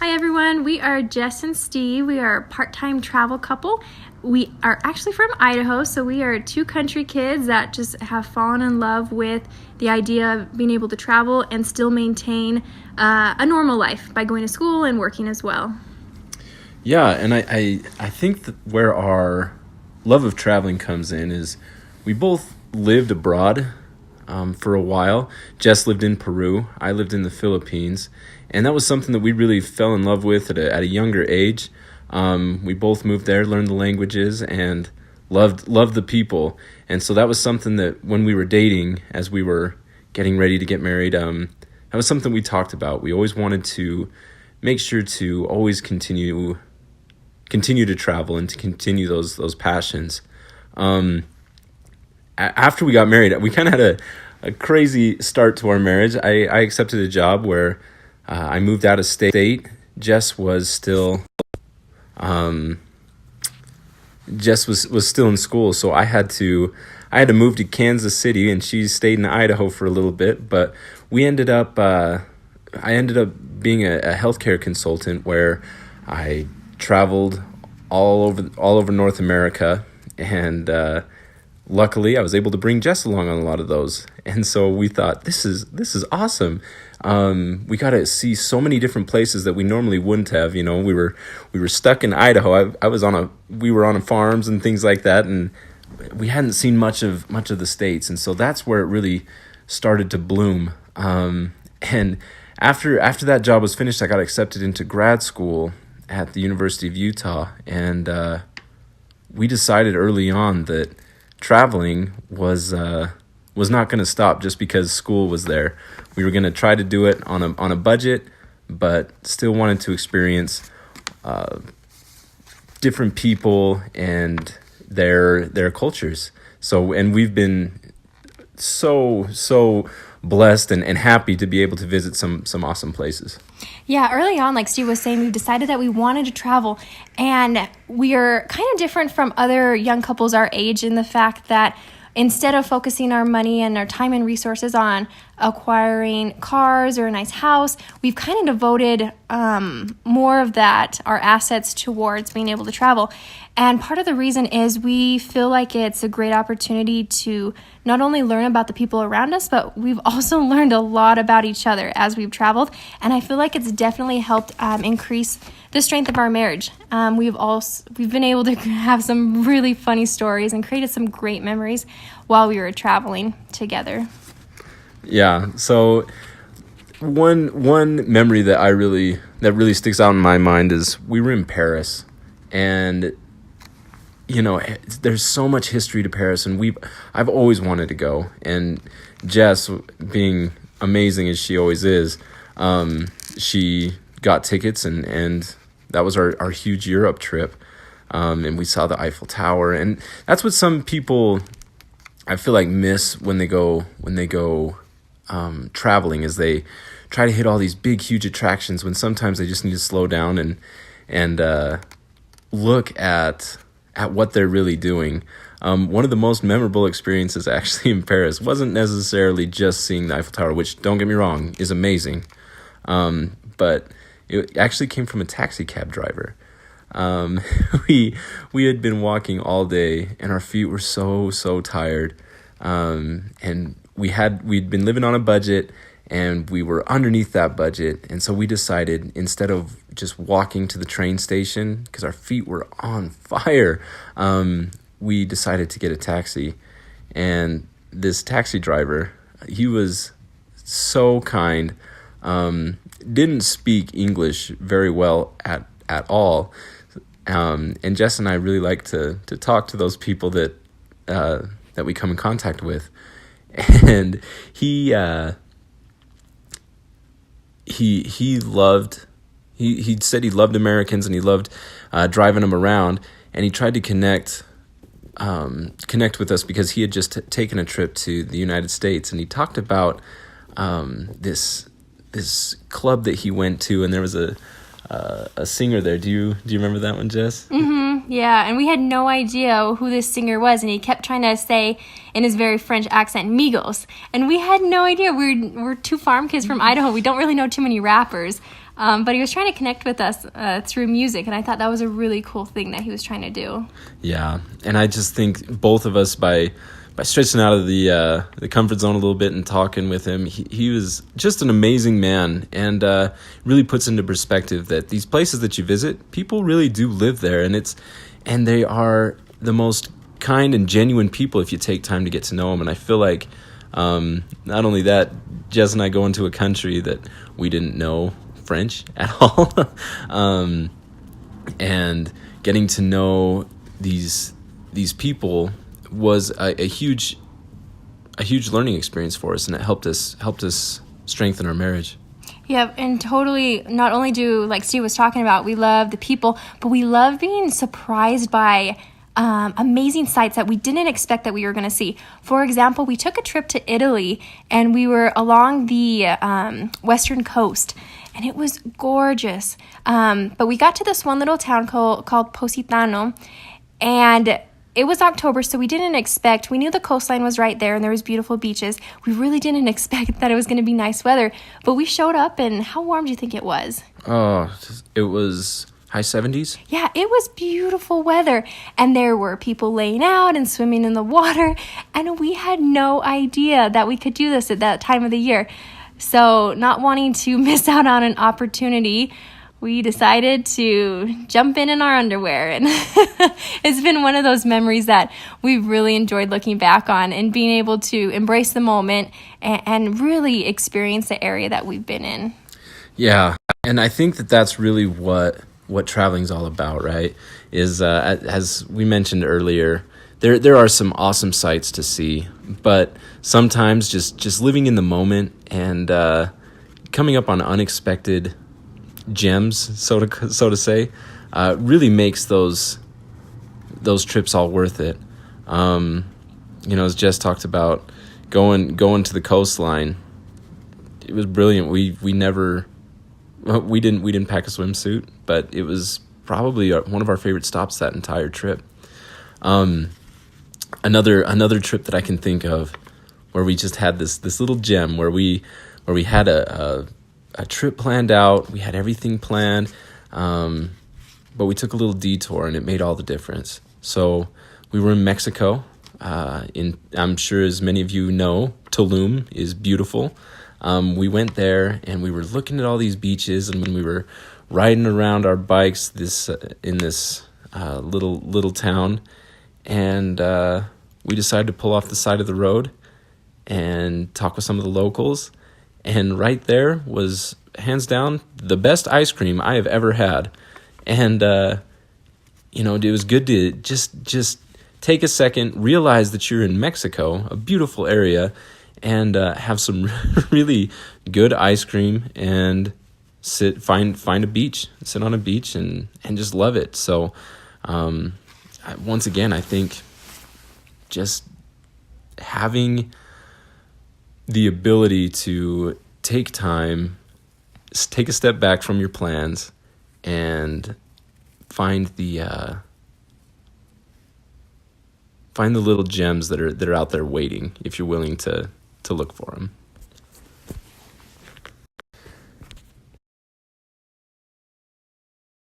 Hi everyone, we are Jess and Steve. We are a part-time travel couple. We are actually from Idaho, so we are two country kids that just have fallen in love with the idea of being able to travel and still maintain a normal life by going to school and working as well. Yeah, and I think that where our love of traveling comes in is we both lived abroad for a while. Jess lived in Peru. I lived in the Philippines. And that was something that we really fell in love with at a younger age. We both moved there, learned the languages, and loved the people. And so that was something that when we were dating, as we were getting ready to get married, that was something we talked about. We always wanted to make sure to always continue to travel and to continue those passions. After we got married, we kind of had a crazy start to our marriage. I accepted a job where I moved out of state. Jess was still in school, so I had to move to Kansas City, and she stayed in Idaho for a little bit. But we ended up I ended up being a healthcare consultant where I traveled all over North America, and luckily I was able to bring Jess along on a lot of those. And so we thought, this is awesome. We got to see so many different places that we normally wouldn't have. You know, we were stuck in Idaho. We were on farms and things like that, and we hadn't seen much of the States. And so that's where it really started to bloom. And after that job was finished, I got accepted into grad school at the University of Utah, and we decided early on that traveling was not going to stop just because school was there. We were going to try to do it on a budget, but still wanted to experience different people and their cultures. So, and we've been so blessed and happy to be able to visit some awesome places. Yeah, early on, like Steve was saying, we decided that we wanted to travel, and we are kind of different from other young couples our age in the fact that instead of focusing our money and our time and resources on acquiring cars or a nice house, we've kind of devoted more of that, our assets, towards being able to travel. And part of the reason is we feel like it's a great opportunity to not only learn about the people around us, but we've also learned a lot about each other as we've traveled. And I feel like it's definitely helped increase the strength of our marriage. We've been able to have some really funny stories and created some great memories while we were traveling together. Yeah. So one memory that really sticks out in my mind is we were in Paris, and you know, there's so much history to Paris, and I've always wanted to go. And Jess, being amazing as she always is, she got tickets, and that was our huge Europe trip. And we saw the Eiffel Tower, and that's what some people I feel like miss when they go traveling, is they try to hit all these big, huge attractions when sometimes they just need to slow down and look at what they're really doing. One of the most memorable experiences actually in Paris wasn't necessarily just seeing the Eiffel Tower, which, don't get me wrong, is amazing. But it actually came from a taxi cab driver. We had been walking all day, and our feet were so tired. And we'd been living on a budget, and we were underneath that budget. And so we decided, instead of just walking to the train station, because our feet were on fire, we decided to get a taxi. And this taxi driver, he was so kind, didn't speak English very well at all. And Jess and I really like to talk to those people that we come in contact with. And he said he loved Americans, and he loved driving them around, and he tried to connect with us because he had just taken a trip to the United States, and he talked about this club that he went to, and there was a singer there. Do you remember that one, Jess? Mm-hmm. Yeah, and we had no idea who this singer was, and he kept trying to say in his very French accent, Migos, and we had no idea. We're two farm kids from Idaho. We don't really know too many rappers, But he was trying to connect with us through music, and I thought that was a really cool thing that he was trying to do. Yeah, and I just think both of us, by stretching out of the comfort zone a little bit and talking with him, he was just an amazing man, and really puts into perspective that these places that you visit, people really do live there, and they are the most kind and genuine people if you take time to get to know them. And I feel like not only that, Jess and I go into a country that we didn't know French at all, and getting to know these people was a huge learning experience for us, and it helped us strengthen our marriage. Yeah, and totally, not only do, like Steve was talking about, we love the people, but we love being surprised by amazing sights that we didn't expect that we were going to see. For example, we took a trip to Italy, and we were along the western coast, and it was gorgeous. But we got to this one little town called Positano, and it was October, so we didn't expect, we knew the coastline was right there and there was beautiful beaches. We really didn't expect that it was going to be nice weather, but we showed up, and how warm do you think it was? Oh, it was high 70s? Yeah, it was beautiful weather, and there were people laying out and swimming in the water, and we had no idea that we could do this at that time of the year. So, not wanting to miss out on an opportunity, we decided to jump in our underwear, and it's been one of those memories that we've really enjoyed looking back on, and being able to embrace the moment and really experience the area that we've been in. Yeah, and I think that that's really what traveling's all about, right? Is as we mentioned earlier, there are some awesome sights to see, but sometimes just living in the moment and coming up on unexpected gems, so to say, really makes those trips all worth it. As Jess talked about, going to the coastline, it was brilliant. We didn't pack a swimsuit, but it was probably one of our favorite stops that entire trip. Another trip that I can think of where we just had this little gem where we had a trip planned out. We had everything planned, but we took a little detour, and it made all the difference. So we were in Mexico. I'm sure as many of you know, Tulum is beautiful. We went there, and we were looking at all these beaches, and when we were riding around our bikes in this little town, and we decided to pull off the side of the road and talk with some of the locals. And right there was, hands down, the best ice cream I have ever had. And, it was good to just take a second, realize that you're in Mexico, a beautiful area, and have some really good ice cream and find a beach, sit on a beach and just love it. So, once again, I think just having the ability to take time, take a step back from your plans, and find the little gems that are out there waiting if you're willing to look for them.